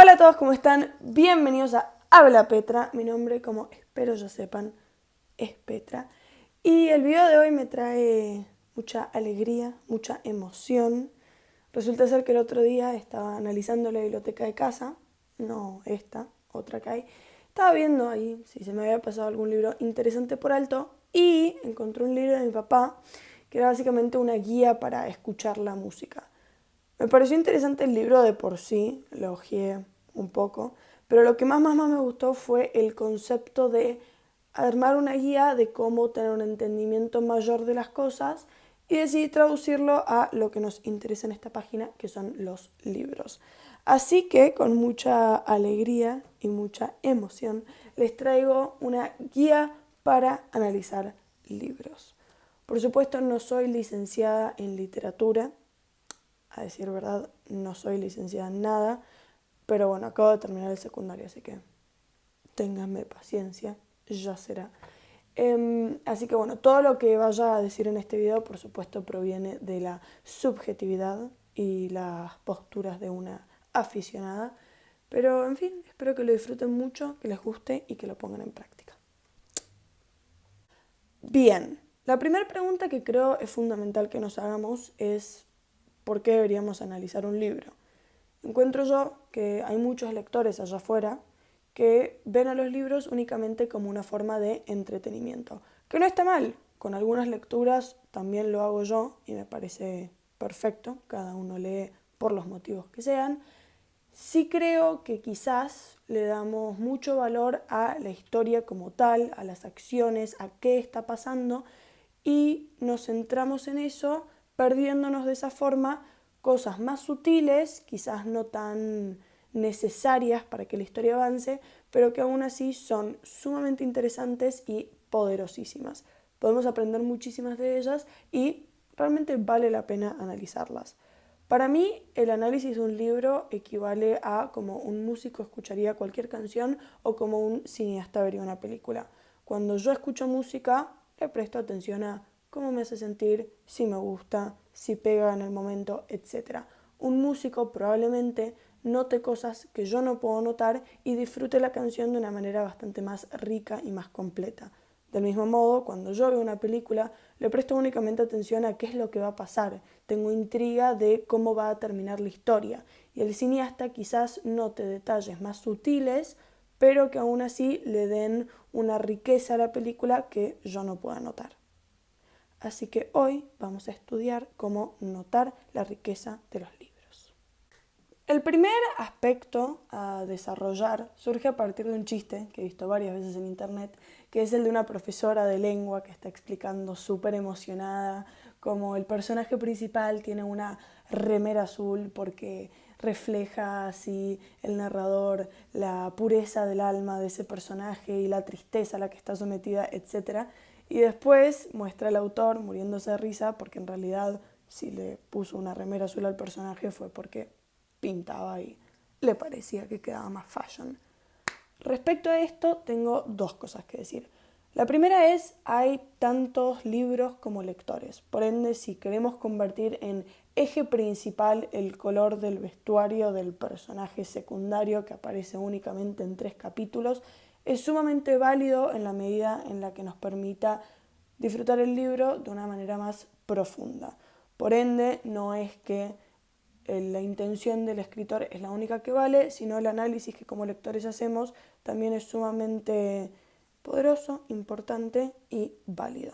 Hola a todos, ¿cómo están? Bienvenidos a Habla Petra. Mi nombre, como espero ya sepan, es Petra. Y el video de hoy me trae mucha alegría, mucha emoción. Resulta ser que el otro día estaba analizando la biblioteca de casa, no esta, otra que hay. Estaba viendo ahí si se me había pasado algún libro interesante por alto y encontré un libro de mi papá que era básicamente una guía para escuchar la música. Me pareció interesante el libro de por sí, lo hojeé un poco, pero lo que más me gustó fue el concepto de armar una guía de cómo tener un entendimiento mayor de las cosas y decidí traducirlo a lo que nos interesa en esta página, que son los libros. Así que con mucha alegría y mucha emoción les traigo una guía para analizar libros. Por supuesto no soy licenciada en literatura, a decir verdad, no soy licenciada en nada, pero bueno, acabo de terminar el secundario, así que ténganme paciencia, ya será. Así que bueno, todo lo que vaya a decir en este video, por supuesto, proviene de la subjetividad y las posturas de una aficionada. Pero en fin, espero que lo disfruten mucho, que les guste y que lo pongan en práctica. Bien, la primera pregunta que creo es fundamental que nos hagamos es ¿por qué deberíamos analizar un libro? Encuentro yo que hay muchos lectores allá afuera que ven a los libros únicamente como una forma de entretenimiento, que no está mal. Con algunas lecturas también lo hago yo y me parece perfecto, cada uno lee por los motivos que sean. Sí creo que quizás le damos mucho valor a la historia como tal, a las acciones, a qué está pasando y nos centramos en eso, perdiéndonos de esa forma cosas más sutiles, quizás no tan necesarias para que la historia avance, pero que aún así son sumamente interesantes y poderosísimas. Podemos aprender muchísimas de ellas y realmente vale la pena analizarlas. Para mí, el análisis de un libro equivale a como un músico escucharía cualquier canción o como un cineasta vería una película. Cuando yo escucho música, le presto atención a cómo me hace sentir, si me gusta, si pega en el momento, etc. Un músico probablemente note cosas que yo no puedo notar y disfrute la canción de una manera bastante más rica y más completa. Del mismo modo, cuando yo veo una película, le presto únicamente atención a qué es lo que va a pasar. Tengo intriga de cómo va a terminar la historia. Y el cineasta quizás note detalles más sutiles, pero que aún así le den una riqueza a la película que yo no pueda notar. Así que hoy vamos a estudiar cómo notar la riqueza de los libros. El primer aspecto a desarrollar surge a partir de un chiste que he visto varias veces en internet, que es el de una profesora de lengua que está explicando súper emocionada cómo el personaje principal tiene una remera azul porque refleja así el narrador la pureza del alma de ese personaje y la tristeza a la que está sometida, etc. Y después muestra al autor muriéndose de risa porque en realidad si le puso una remera azul al personaje fue porque pintaba y le parecía que quedaba más fashion. Respecto a esto, tengo dos cosas que decir. La primera es, hay tantos libros como lectores. Por ende, si queremos convertir en eje principal el color del vestuario del personaje secundario que aparece únicamente en 3 capítulos, es sumamente válido en la medida en la que nos permita disfrutar el libro de una manera más profunda. Por ende, no es que la intención del escritor es la única que vale, sino el análisis que como lectores hacemos también es sumamente poderoso, importante y válido.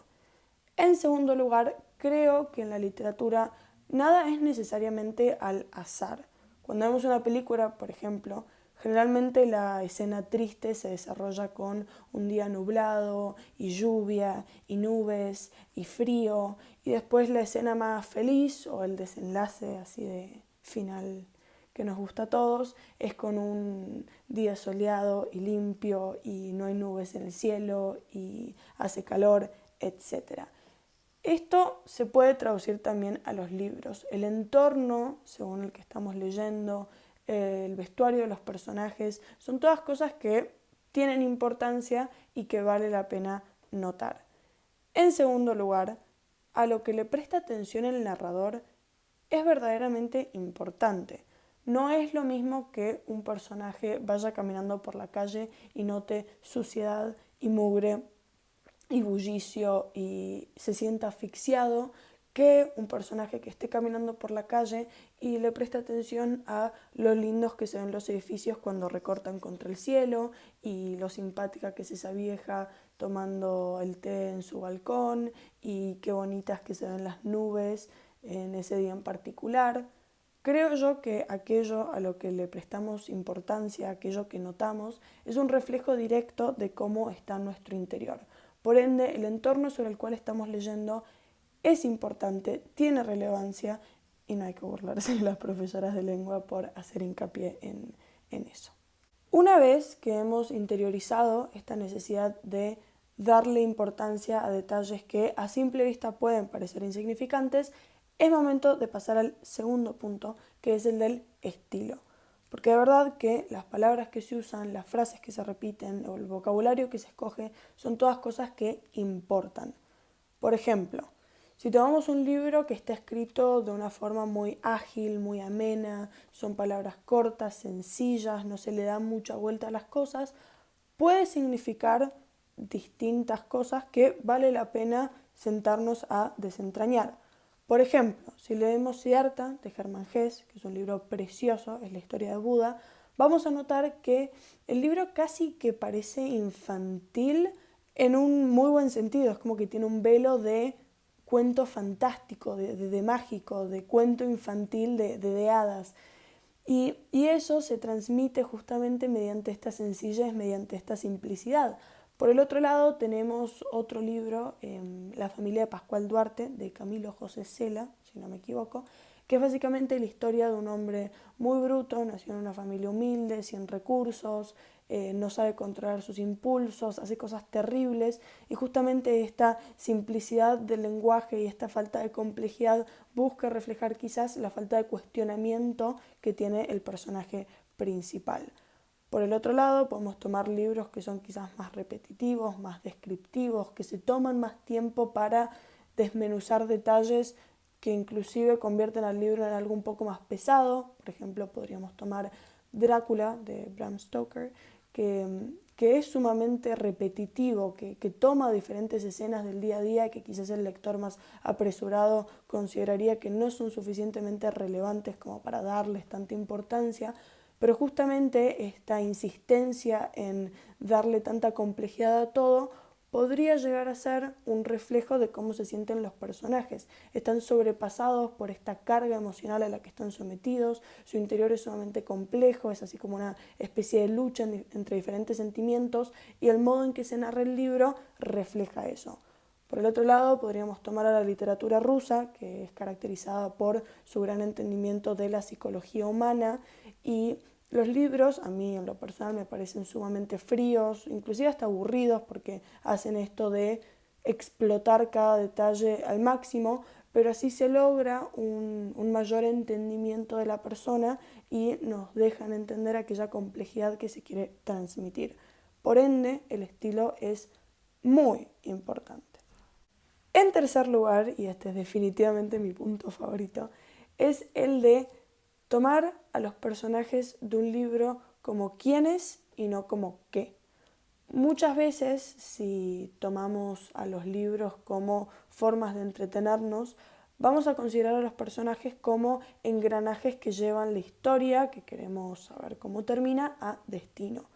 En segundo lugar, creo que en la literatura nada es necesariamente al azar. Cuando vemos una película, por ejemplo, generalmente la escena triste se desarrolla con un día nublado y lluvia y nubes y frío, y después la escena más feliz o el desenlace así de final que nos gusta a todos es con un día soleado y limpio y no hay nubes en el cielo y hace calor, etc. Esto se puede traducir también a los libros. El entorno, según el que estamos leyendo, el vestuario de los personajes, son todas cosas que tienen importancia y que vale la pena notar. En segundo lugar, a lo que le presta atención el narrador es verdaderamente importante. no es lo mismo que un personaje vaya caminando por la calle y note suciedad y mugre y bullicio y se sienta asfixiado, que un personaje que esté caminando por la calle y le preste atención a lo lindos que se ven los edificios cuando recortan contra el cielo y lo simpática que es esa vieja tomando el té en su balcón y qué bonitas que se ven las nubes en ese día en particular. Creo yo que aquello a lo que le prestamos importancia, aquello que notamos, es un reflejo directo de cómo está nuestro interior. Por ende, el entorno sobre el cual estamos leyendo es importante, tiene relevancia y no hay que burlarse de las profesoras de lengua por hacer hincapié en eso. Una vez que hemos interiorizado esta necesidad de darle importancia a detalles que a simple vista pueden parecer insignificantes, es momento de pasar al segundo punto, que es el del estilo. Porque de verdad que las palabras que se usan, las frases que se repiten o el vocabulario que se escoge son todas cosas que importan. Por ejemplo, si tomamos un libro que está escrito de una forma muy ágil, muy amena, son palabras cortas, sencillas, no se le da mucha vuelta a las cosas, puede significar distintas cosas que vale la pena sentarnos a desentrañar. Por ejemplo, si leemos Siddhartha de Hermann Hesse, que es un libro precioso, es la historia de Buda, vamos a notar que el libro casi que parece infantil en un muy buen sentido, es como que tiene un velo de cuento fantástico, de mágico, de cuento infantil, de hadas. Y eso se transmite justamente mediante esta sencillez, mediante esta simplicidad. Por el otro lado tenemos otro libro, La familia de Pascual Duarte, de Camilo José Cela, si no me equivoco, que es básicamente la historia de un hombre muy bruto, nació en una familia humilde, sin recursos, no sabe controlar sus impulsos, hace cosas terribles y justamente esta simplicidad del lenguaje y esta falta de complejidad busca reflejar quizás la falta de cuestionamiento que tiene el personaje principal. Por el otro lado, podemos tomar libros que son quizás más repetitivos, más descriptivos, que se toman más tiempo para desmenuzar detalles que inclusive convierten al libro en algo un poco más pesado. Por ejemplo, podríamos tomar Drácula de Bram Stoker, que es sumamente repetitivo, que toma diferentes escenas del día a día que quizás el lector más apresurado consideraría que no son suficientemente relevantes como para darles tanta importancia, pero justamente esta insistencia en darle tanta complejidad a todo podría llegar a ser un reflejo de cómo se sienten los personajes. Están sobrepasados por esta carga emocional a la que están sometidos, su interior es sumamente complejo, es así como una especie de lucha entre diferentes sentimientos y el modo en que se narra el libro refleja eso. Por el otro lado, podríamos tomar a la literatura rusa, que es caracterizada por su gran entendimiento de la psicología humana, y los libros a mí en lo personal me parecen sumamente fríos, inclusive hasta aburridos, porque hacen esto de explotar cada detalle al máximo, pero así se logra un mayor entendimiento de la persona y nos dejan entender aquella complejidad que se quiere transmitir. Por ende, el estilo es muy importante. En tercer lugar, y este es definitivamente mi punto favorito, es el de tomar a los personajes de un libro como quiénes y no como qué. Muchas veces, si tomamos a los libros como formas de entretenernos, vamos a considerar a los personajes como engranajes que llevan la historia, que queremos saber cómo termina, a destino.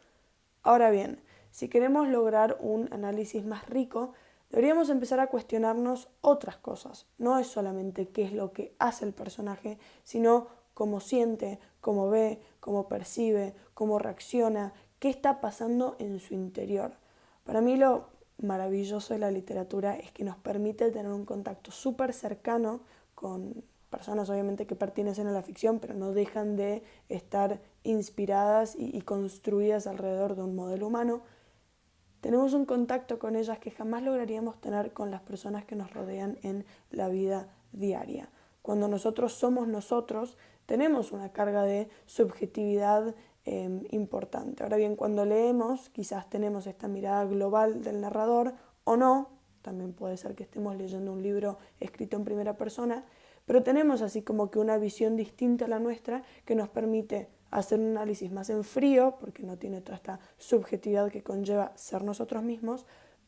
Ahora bien, si queremos lograr un análisis más rico, deberíamos empezar a cuestionarnos otras cosas. No es solamente qué es lo que hace el personaje, sino cómo siente, cómo ve, cómo percibe, cómo reacciona, qué está pasando en su interior. Para mí lo maravilloso de la literatura es que nos permite tener un contacto súper cercano con personas obviamente que pertenecen a la ficción, pero no dejan de estar inspiradas y construidas alrededor de un modelo humano. Tenemos un contacto con ellas que jamás lograríamos tener con las personas que nos rodean en la vida diaria. Cuando nosotros somos nosotros, tenemos una carga de subjetividad importante. Ahora bien, cuando leemos, quizás tenemos esta mirada global del narrador o no, también puede ser que estemos leyendo un libro escrito en primera persona, pero tenemos así como que una visión distinta a la nuestra que nos permite hacer un análisis más en frío, porque no tiene toda esta subjetividad que conlleva ser nosotros mismos,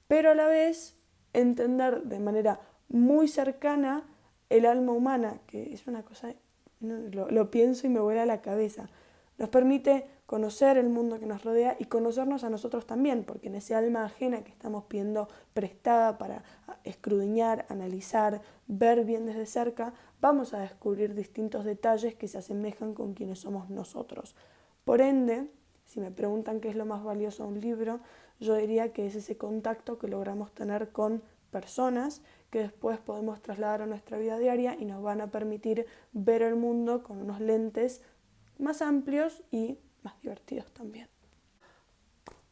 pero a la vez entender de manera muy cercana el alma humana, que es una cosa, lo pienso y me vuela la cabeza. Nos permite conocer el mundo que nos rodea y conocernos a nosotros también, porque en ese alma ajena que estamos pidiendo prestada para escudriñar, analizar, ver bien desde cerca, vamos a descubrir distintos detalles que se asemejan con quienes somos nosotros. Por ende, si me preguntan qué es lo más valioso de un libro, yo diría que es ese contacto que logramos tener con personas que después podemos trasladar a nuestra vida diaria y nos van a permitir ver el mundo con unos lentes más amplios y más divertidos también.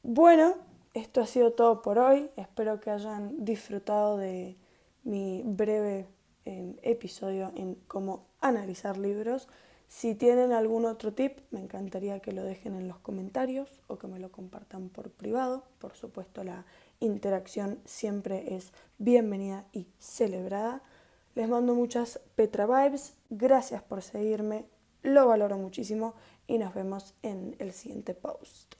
Bueno, esto ha sido todo por hoy. Espero que hayan disfrutado de mi breve episodio en cómo analizar libros. Si tienen algún otro tip, me encantaría que lo dejen en los comentarios o que me lo compartan por privado. Por supuesto, la interacción siempre es bienvenida y celebrada. Les mando muchas Petra Vibes. Gracias por seguirme. Lo valoro muchísimo y nos vemos en el siguiente post.